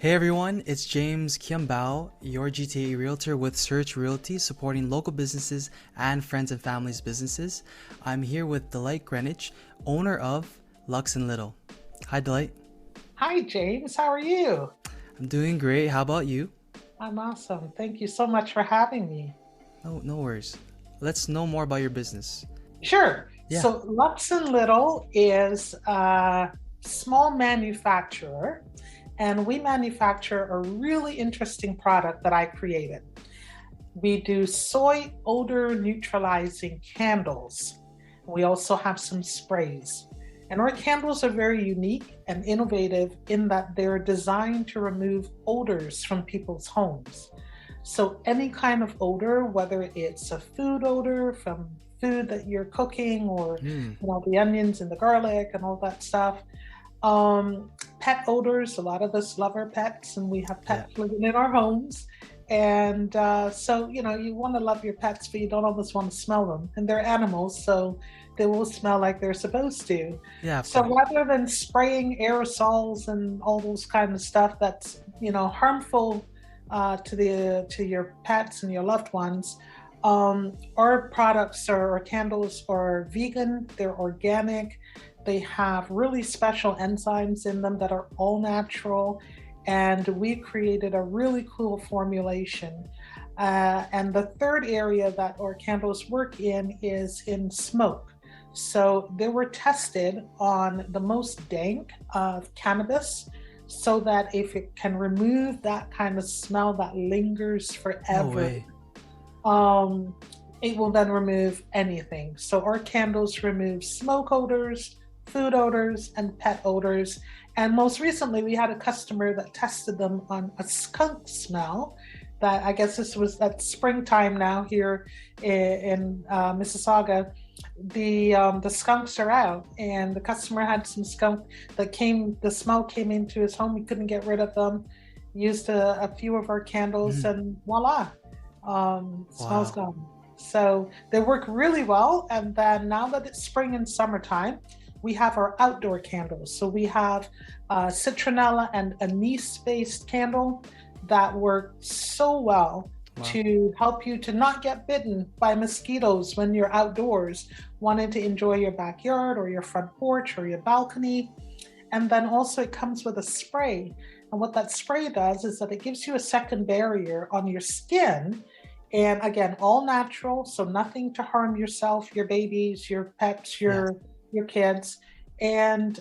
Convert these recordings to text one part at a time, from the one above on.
Hey everyone, it's James Kiambao, your GTA Realtor with Search Realty, supporting local businesses and friends and families' businesses. I'm here with Delight Greenwich, owner of Luxe Little. Hi Delight. Hi, James. How are you? I'm doing great. How about you? I'm awesome. Thank you so much for having me. No worries. Let's know more about your business. Sure. Yeah. So, Luxe Little is a small manufacturer, and we manufacture a really interesting product that I created. We do soy odor neutralizing candles. We also have some sprays. And our candles are very unique and innovative in that they're designed to remove odors from people's homes. So any kind of odor, whether it's a food odor from food that you're cooking, or Hmm. the onions and the garlic and all that stuff. Pet odors, a lot of us love our pets and we have Yeah. pets living in our homes. And so, you want to love your pets, but you don't always want to smell them. And they're animals, so they will smell like they're supposed to. Yeah, of So course. rather than spraying aerosols and all those kind of stuff that's, harmful to your pets and your loved ones, our products or candles are vegan, they're organic, they have really special enzymes in them that are all natural, and we created a really cool formulation. And the third area that our candles work in is in smoke. So they were tested on the most dank of cannabis so that if it can remove that kind of smell that lingers No forever, way. um, it will then remove anything. So our candles remove smoke odors, food odors, and pet odors. And most recently, we had a customer that tested them on a skunk smell. That I guess this was at springtime now here in Mississauga. The skunks are out, and the customer had some skunk that came. The smell came into his home. He couldn't get rid of them. Used a few of our candles, Mhm. and voila, smells Wow. gone. So they work really well. And then now that it's spring and summertime, we have our outdoor candles. So we have citronella and anise-based candle that work so well Wow. to help you to not get bitten by mosquitoes when you're outdoors, wanting to enjoy your backyard or your front porch or your balcony. And then also it comes with a spray. And what that spray does is that it gives you a second barrier on your skin. And again, all natural, so nothing to harm yourself, your babies, your pets, Yes. your kids. And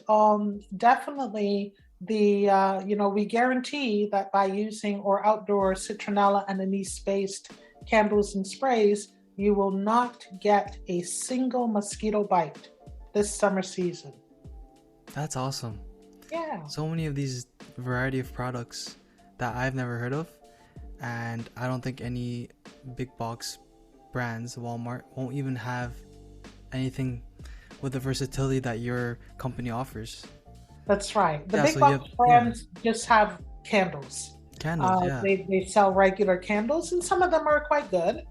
definitely we guarantee that by using our outdoor citronella and anise based candles and sprays, you will not get a single mosquito bite this summer season. That's awesome. Yeah. So many of these variety of products that I've never heard of, and I don't think any big box brands, Walmart, won't even have anything with the versatility that your company offers. That's right. The Yeah, big so you have, box yeah, brands just have candles. candles, yeah. They sell regular candles, and some of them are quite good.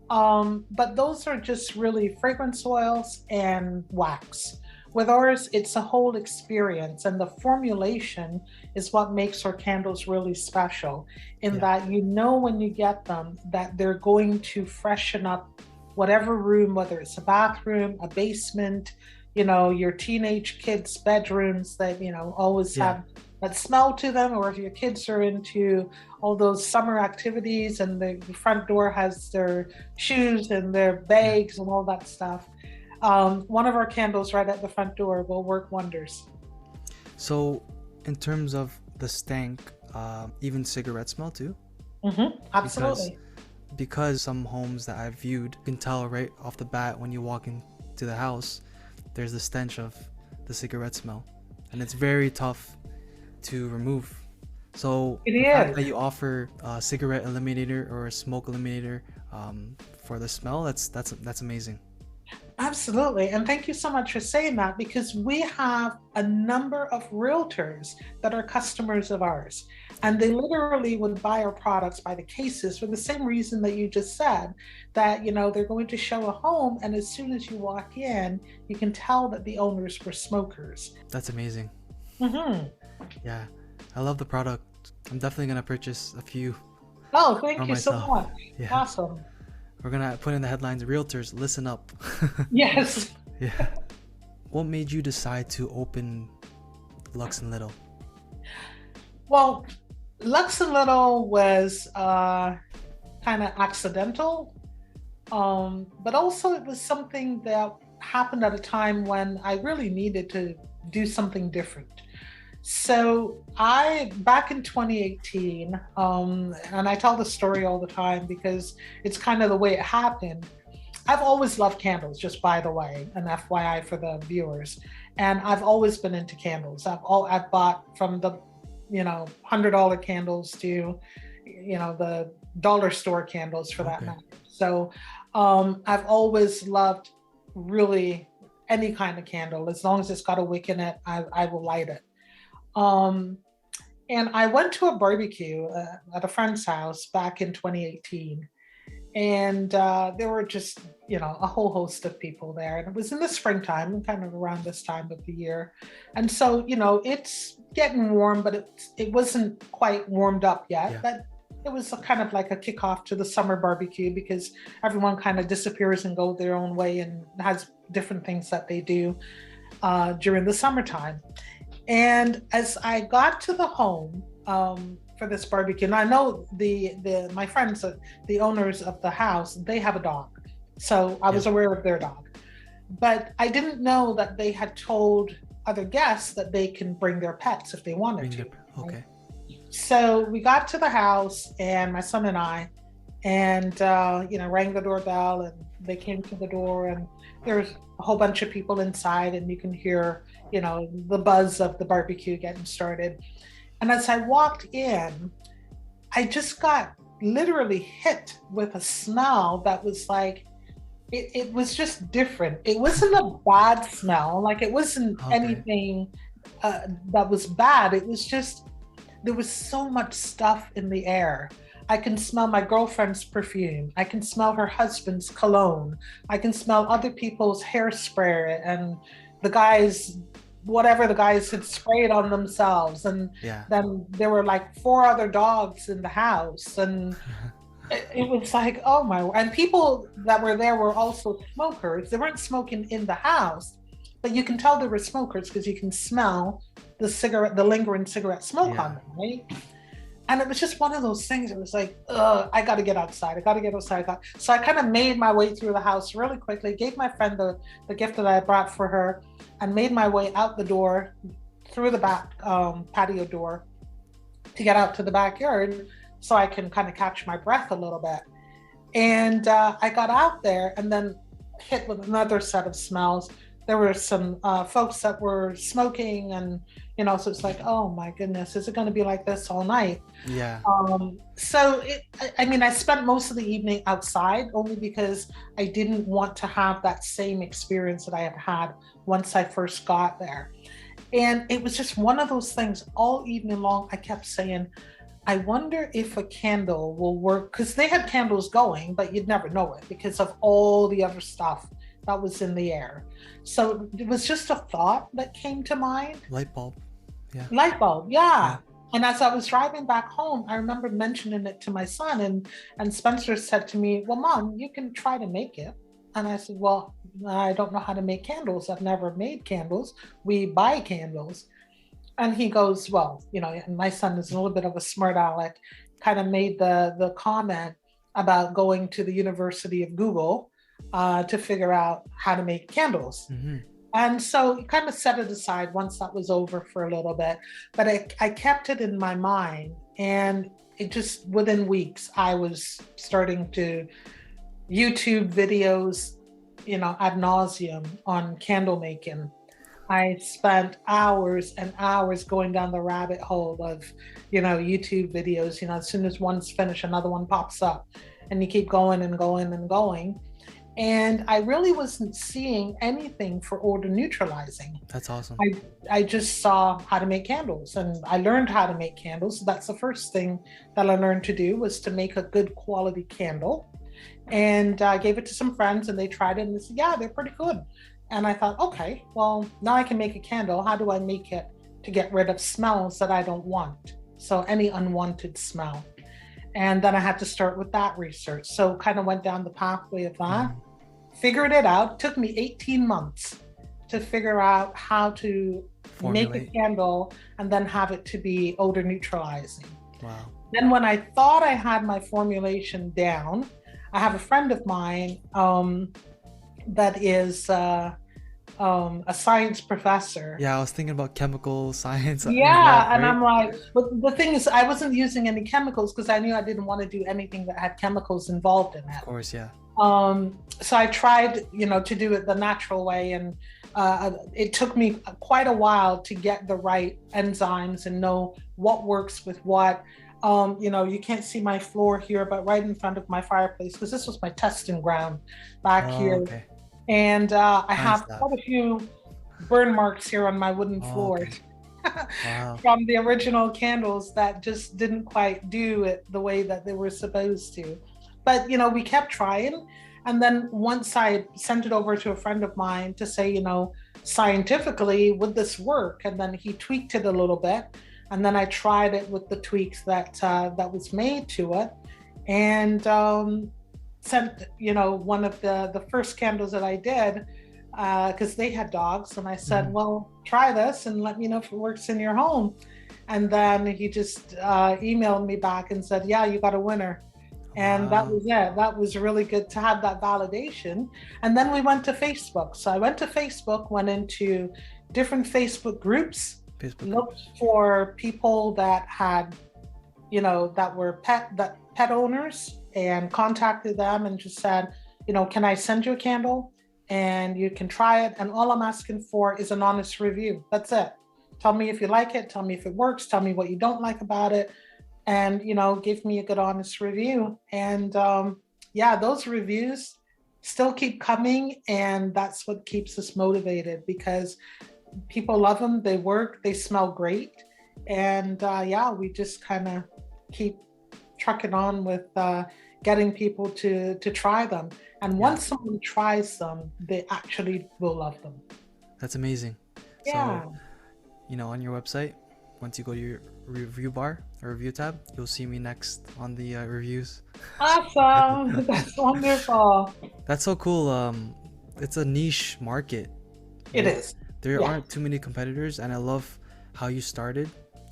But those are just really fragrance oils and wax. With ours, it's a whole experience, and the formulation is what makes our candles really special. In Yeah. that, when you get them that they're going to freshen up whatever room, whether it's a bathroom, a basement, your teenage kids' bedrooms that, always Yeah. have that smell to them, or if your kids are into all those summer activities and the front door has their shoes and their Yeah. bags and all that stuff. One of our candles right at the front door will work wonders. So in terms of the stank, even cigarette smell too, because Absolutely. some homes that I've viewed, you can tell right off the bat when you walk into the house, there's the stench of the cigarette smell, and it's very tough to remove. So It the fact is. that you offer a cigarette eliminator or a smoke eliminator for the smell, that's amazing. Absolutely. And thank you so much for saying that, because we have a number of realtors that are customers of ours. Yeah. And they literally would buy our products by the cases for the same reason that you just said, that, they're going to show a home. And as soon as you walk in, you can tell that the owners were smokers. That's amazing. Hmm. Yeah, I love the product. I'm definitely gonna purchase a few Oh, thank for you so myself. much. Yeah, Awesome. we're gonna put in the headlines, realtors listen up. Yes. Yeah. What made you decide to open Luxe Little? Well, Luxe Little was kind of accidental, but also it was something that happened at a time when I really needed to do something different. So I, back in 2018, and I tell the story all the time because it's kind of the way it happened. I've always loved candles, just by the way, an FYI for the viewers. And I've always been into candles. I've bought from the, $100 candles to, the dollar store candles for that Okay. matter. So I've always loved really any kind of candle. As long as it's got a wick in it, I will light it. Um, and I went to a barbecue at a friend's house back in 2018. And there were just, a whole host of people there. And it was in the springtime, kind of around this time of the year. And so, it's getting warm, but it wasn't quite warmed up yet. Yeah. But it was kind of like a kickoff to the summer barbecue because everyone kind of disappears and go their own way and has different things that they do during the summertime. And as I got to the home for this barbecue, and I know my friends, the owners of the house, they have a dog, so I was aware of their dog, but I didn't know that they had told other guests that they can bring their pets if they wanted to. Okay. So we got to the house, and my son and I, and rang the doorbell, and they came to the door, and there's a whole bunch of people inside, and you can hear the buzz of the barbecue getting started. And as I walked in, I just got literally hit with a smell that was like, it was just different. It wasn't a bad smell, like it wasn't anything that was bad. It was just, there was so much stuff in the air. I can smell my girlfriend's perfume. I can smell her husband's cologne. I can smell other people's hairspray and the guys, whatever the guys had sprayed on themselves. And then there were like 4 other dogs in the house. And it was like, oh my, and people that were there were also smokers. They weren't smoking in the house, but you can tell they were smokers because you can smell the lingering cigarette smoke on them, right? And it was just one of those things. It was like, I got to get outside. So I kind of made my way through the house really quickly, gave my friend the gift that I brought for her, and made my way out the door, through the back patio door to get out to the backyard so I can kind of catch my breath a little bit. And I got out there and then hit with another set of smells. There were some folks that were smoking and, so it's like, oh my goodness, is it going to be like this all night? Yeah. So I spent most of the evening outside only because I didn't want to have that same experience that I had had once I first got there. And it was just one of those things all evening long. I kept saying, I wonder if a candle will work, because they had candles going, but you'd never know it because of all the other stuff that was in the air. So it was just a thought that came to mind. Light bulb. Yeah. Light bulb, yeah. And as I was driving back home, I remember mentioning it to my son, and Spencer said to me, well, Mom, you can try to make it. And I said, well, I don't know how to make candles. I've never made candles. We buy candles. And he goes, well, and my son is a little bit of a smart aleck, kind of made the comment about going to the University of Google to figure out how to make candles. Mm-hmm. And so he kind of set it aside once that was over for a little bit, but I kept it in my mind, and it just, within weeks, I was starting to YouTube videos, ad nauseum on candle making. I spent hours and hours going down the rabbit hole of, YouTube videos. As soon as one's finished, another one pops up, and you keep going and going and going. And I really wasn't seeing anything for odor neutralizing. That's awesome. I just saw how to make candles, and I learned how to make candles. So that's the first thing that I learned to do, was to make a good quality candle. And I gave it to some friends, and they tried it, and they said, yeah, they're pretty good. And I thought, okay, well, now I can make a candle. How do I make it to get rid of smells that I don't want? So any unwanted smell. And then I had to start with that research. So kind of went down the pathway of that, figured it out. It took me 18 months to figure out how to make a Formulate. candle and then have it to be odor neutralizing. Wow. Then when I thought I had my formulation down, I have a friend of mine that is a science professor. Yeah, I was thinking about chemical science involved, Yeah, and right? I'm like, but the thing is, I wasn't using any chemicals because I knew I didn't want to do anything that had chemicals involved in Of it. course, yeah. So I tried, to do it the natural way, and it took me quite a while to get the right enzymes and know what works with what. You can't see my floor here, but right in front of my fireplace, because this was my testing ground back Oh, here, okay. and I Time have stop. quite a few burn marks here on my wooden Oh, floors okay. Wow. from the original candles that just didn't quite do it the way that they were supposed to. But we kept trying. And then once I sent it over to a friend of mine to say, scientifically, would this work? And then he tweaked it a little bit. And then I tried it with the tweaks that was made to it. And sent, one of the first candles that I did, because they had dogs. And I said, well, try this and let me know if it works in your home. And then he just emailed me back and said, yeah, you got a winner. And that Wow. was it. That was really good to have that validation. And then we went to Facebook. So I went to Facebook, went into different Facebook groups, Facebook looked groups. for people that had, that were pet owners, and contacted them and just said, can I send you a candle and you can try it? And all I'm asking for is an honest review. That's it. Tell me if you like it. Tell me if it works. Tell me what you don't like about it. And give me a good honest review. And yeah, those reviews still keep coming, and that's what keeps us motivated, because people love them, they work, they smell great. And yeah, we just kind of keep trucking on with getting people to try them. And Yeah, once someone tries them, they actually will love them. that's amazing. So, Yeah. on your website, once you go to your review bar or review tab, you'll see me next on the reviews. Awesome. That's wonderful. That's so cool. It's a niche market, It right? is. There Yeah. aren't too many competitors, and I love how you started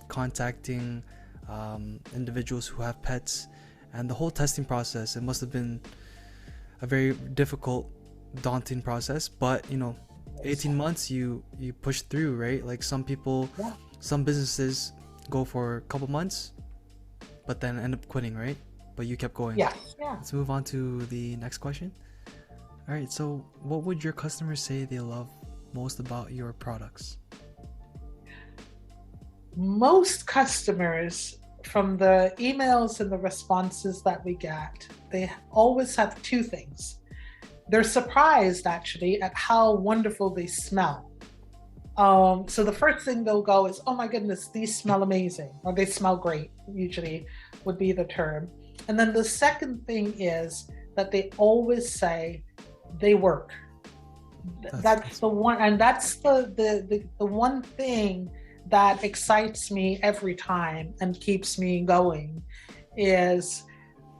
contacting individuals who have pets, and the whole testing process. It must have been a very difficult, daunting process, but 18 months you push through, right? Like some people, Yeah. some businesses go for a couple months but then end up quitting, right? But you kept going. Yeah. Yeah. Let's move on to the next question. All right, so what would your customers say they love most about your products? Most customers, from the emails and the responses that we get, they always have two things. They're surprised actually at how wonderful they smell. So the first thing they'll go is, oh my goodness, these smell amazing, or they smell great, usually would be the term. And then the second thing is that they always say they work. That's the one, and that's the one thing that excites me every time and keeps me going, is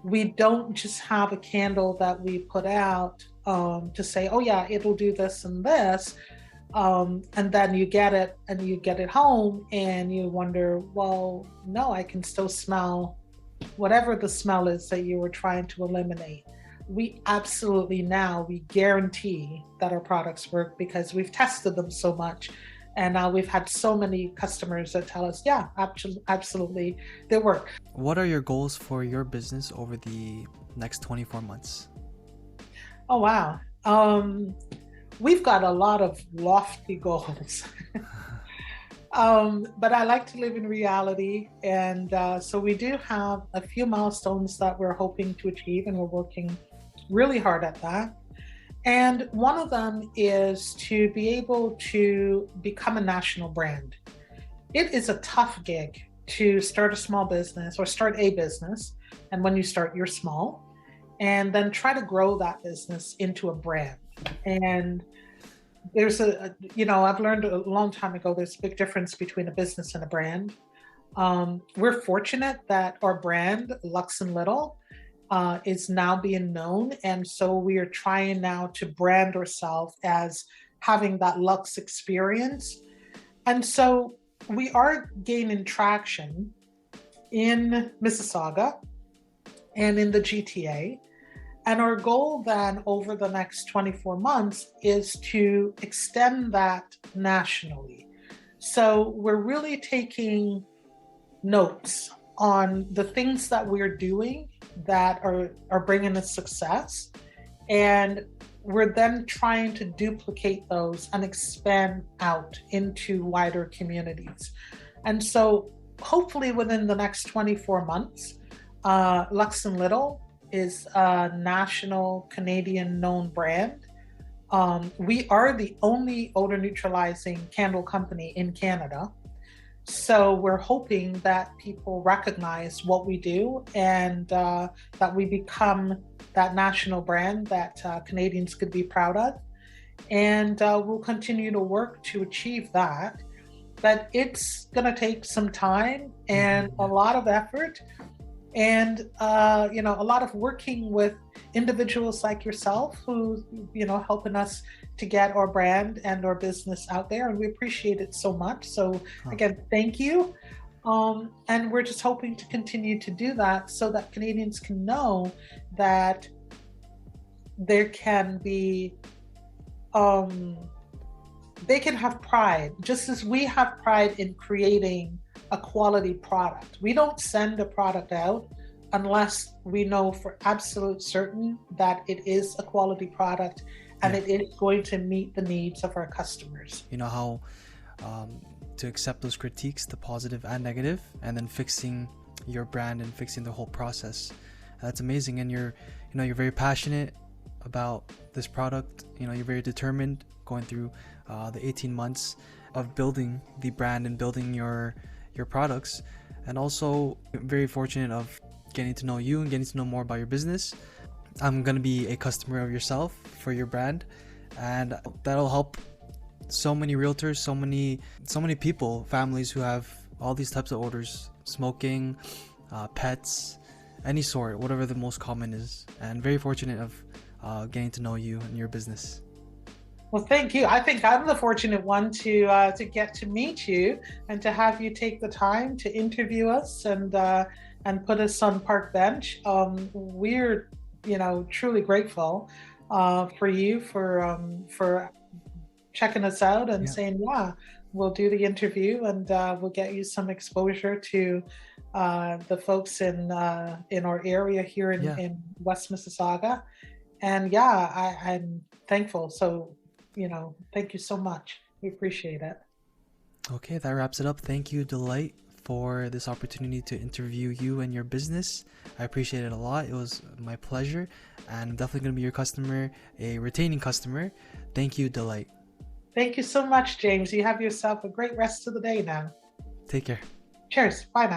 we don't just have a candle that we put out to say, oh yeah, it'll do this and this, and then you get it and you get it home and you wonder, well, no, I can still smell whatever the smell is that you were trying to eliminate. We absolutely, now we guarantee that our products work because we've tested them so much. And now we've had so many customers that tell us, yeah, absolutely, they work. What are your goals for your business over the next 24 months? Oh, wow. We've got a lot of lofty goals. But I like to live in reality. And so we do have a few milestones that we're hoping to achieve, and we're working really hard at that. And one of them is to be able to become a national brand. It is a tough gig to start a small business or start a business. And when you start, you're small, and then try to grow that business into a brand. And there's I've learned a long time ago, there's a big difference between a business and a brand. We're fortunate that our brand, Luxe Little, is now being known. And so we are trying now to brand ourselves as having that luxe experience. And so we are gaining traction in Mississauga and in the GTA. And our goal then over the next 24 months is to extend that nationally. So we're really taking notes on the things that we're doing that are bringing us success. And we're then trying to duplicate those and expand out into wider communities. And so hopefully within the next 24 months, Luxe Little is a national Canadian known brand. We are the only odor neutralizing candle company in Canada. So we're hoping that people recognize what we do and that we become that national brand that Canadians could be proud of. And we'll continue to work to achieve that. But it's going to take some time and a lot of effort and a lot of working with individuals like yourself who helping us to get our brand and our business out there, and we appreciate it so much. So again, thank you. And we're just hoping to continue to do that so that Canadians can know that there can be they can have pride, just as we have pride in creating a quality product. We don't send a product out unless we know for absolute certain that it is a quality product and it is going to meet the needs of our customers. You know how to accept those critiques, the positive and negative, and then fixing your brand and fixing the whole process. That's amazing. And you're very passionate about this product. You're very determined, going through the 18 months of building the brand and building your products, and also very fortunate of getting to know you and getting to know more about your business. I'm gonna be a customer of yourself for your brand, and that'll help so many realtors, so many people, families who have all these types of odors, smoking, pets, any sort, whatever the most common is. And very fortunate of getting to know you and your business. Well, thank you. I think I'm the fortunate one to get to meet you and to have you take the time to interview us and put us on park bench. We're truly grateful for you for checking us out and saying, we'll do the interview and we'll get you some exposure to the folks in our area here in West Mississauga. And I'm thankful. So, thank you so much. We appreciate it. Okay, that wraps it up. Thank you, Delight, for this opportunity to interview you and your business. I appreciate it a lot. It was my pleasure, and I'm definitely going to be your customer, a retaining customer. Thank you, Delight. Thank you so much, James. You have yourself a great rest of the day now. Take care. Cheers. Bye now.